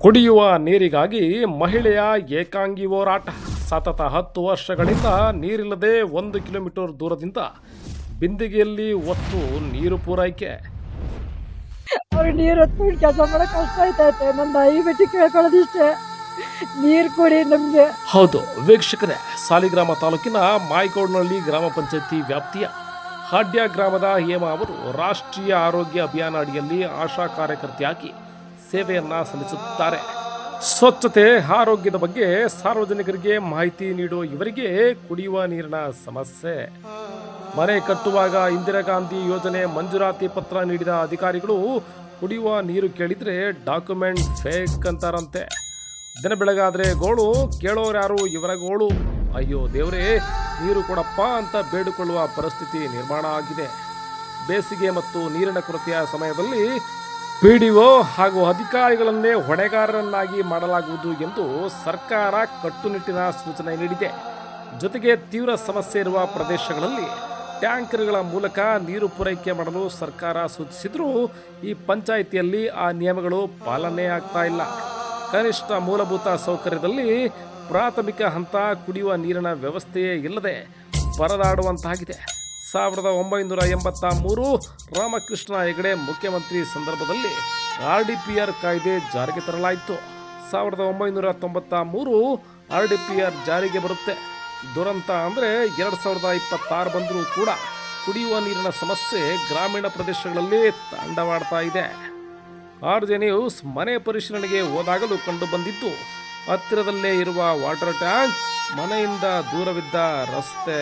ಕುಡಿಯುವ ನೀರಿಗಾಗಿ ಮಹಿಳೆಯ ಏಕಾಂಗಿ ಹೋರಾಟ. ಸತತ 10 ವರ್ಷಗಳಿಂದ ನೀರಿಲ್ಲದೆ 1 ಕಿಲೋಮೀಟರ್ ದೂರದಿಂದ ಬಿಂದಿಗೆಯಲ್ಲಿ ಹೊತ್ತು ನೀರು ಪೂರೈಕೆ. ಅವ್ರು ನೀರು ಹೊತ್ಕೊಂಡು ಕೆಲಸ ಮಾಡಕ್ ಕಷ್ಟ ಆಯ್ತೈತೆ. ನನ್ನ ದಯವಿಟ್ಟು ಕೇಳ್ಕೊಳ್ಳೋದಿಷ್ಟೇ, ನೀರು ಕೊಡಿ ನಮ್ಗೆ. ಹೌದು ವೀಕ್ಷಕರೇ, ಸಾಲಿಗ್ರಾಮ ತಾಲೂಕಿನ ಮಾಯಕೋಡ್ನಹಳ್ಳಿ ಗ್ರಾಮ ಪಂಚಾಯತಿ ವ್ಯಾಪ್ತಿಯ ಹಾಡ್ಯ ಗ್ರಾಮದ ಹೇಮ ಅವರು ರಾಷ್ಟ್ರೀಯ ಆರೋಗ್ಯ ಅಭಿಯಾನ ಅಡಿಯಲ್ಲಿ ಆಶಾ ಕಾರ್ಯಕರ್ತೆಯಾಗಿ ಸೇವೆಯನ್ನ ಸಲ್ಲಿಸುತ್ತಾರೆ. ಸ್ವಚ್ಛತೆ ಆರೋಗ್ಯದ ಬಗ್ಗೆ ಸಾರ್ವಜನಿಕರಿಗೆ ಮಾಹಿತಿ ನೀಡುವ ಇವರಿಗೆ ಕುಡಿಯುವ ನೀರಿನ ಸಮಸ್ಯೆ. ಮನೆ ಕಟ್ಟುವಾಗ ಇಂದಿರಾ ಗಾಂಧಿ ಯೋಜನೆ ಮಂಜೂರಾತಿ ಪತ್ರ ನೀಡಿದ ಅಧಿಕಾರಿಗಳು ಕುಡಿಯುವ ನೀರು ಕೇಳಿದ್ರೆ ಡಾಕ್ಯುಮೆಂಟ್ ಫೇಕ್ ಅಂತಾರಂತೆ. ದಿನ ಬೆಳಗಾದ್ರೆ ಗೋಳು, ಕೇಳೋರ್ಯಾರು ಇವರ ಗೋಳು. ಅಯ್ಯೋ ದೇವರೇ, ನೀರು ಕೊಡಪ್ಪ ಅಂತ ಬೇಡಿಕೊಳ್ಳುವ ಪರಿಸ್ಥಿತಿ ನಿರ್ಮಾಣ ಆಗಿದೆ. ಬೇಸಿಗೆ ಮತ್ತು ನೀರಿನ ಕೊರತೆಯ ಸಮಯದಲ್ಲಿ ಪಿಡಿಒ ಹಾಗೂ ಅಧಿಕಾರಿಗಳನ್ನೇ ಹೊಣೆಗಾರರನ್ನಾಗಿ ಮಾಡಲಾಗುವುದು ಎಂದು ಸರ್ಕಾರ ಕಟ್ಟುನಿಟ್ಟಿನ ಸೂಚನೆ ನೀಡಿದೆ. ಜೊತೆಗೆ ತೀವ್ರ ಸಮಸ್ಯೆ ಇರುವ ಪ್ರದೇಶಗಳಲ್ಲಿ ಟ್ಯಾಂಕರ್ಗಳ ಮೂಲಕ ನೀರು ಪೂರೈಕೆ ಮಾಡಲು ಸರ್ಕಾರ ಸೂಚಿಸಿದರೂ ಈ ಪಂಚಾಯಿತಿಯಲ್ಲಿ ಆ ನಿಯಮಗಳು ಪಾಲನೆ ಆಗ್ತಾ ಇಲ್ಲ. ಕನಿಷ್ಠ ಮೂಲಭೂತ ಸೌಕರ್ಯದಲ್ಲಿ ಪ್ರಾಥಮಿಕ ಹಂತ ಕುಡಿಯುವ ನೀರಿನ ವ್ಯವಸ್ಥೆಯೇ ಇಲ್ಲದೆ ಪರದಾಡುವಂತಾಗಿದೆ. 1983 ರಾಮಕೃಷ್ಣ ಹೆಗಡೆ ಮುಖ್ಯಮಂತ್ರಿ ಸಂದರ್ಭದಲ್ಲಿ RDPR ಕಾಯ್ದೆ ಜಾರಿಗೆ ತರಲಾಯಿತು. 1993 RDPR ಜಾರಿಗೆ ಬರುತ್ತೆ. ದುರಂತ ಅಂದರೆ 2026 ಬಂದರೂ ಕೂಡ ಕುಡಿಯುವ ನೀರಿನ ಸಮಸ್ಯೆ ಗ್ರಾಮೀಣ ಪ್ರದೇಶಗಳಲ್ಲಿ ತಾಂಡವಾಡ್ತಾ ಇದೆ. RJ ನ್ಯೂಸ್ ಮನೆ ಪರಿಶೀಲನೆಗೆ ಹೋದಾಗಲೂ ಕಂಡು ಬಂದಿದ್ದು ಹತ್ತಿರದಲ್ಲೇ ಇರುವ ವಾಟರ್ ಟ್ಯಾಂಕ್, ಮನೆಯಿಂದ ದೂರವಿದ್ದ ರಸ್ತೆ.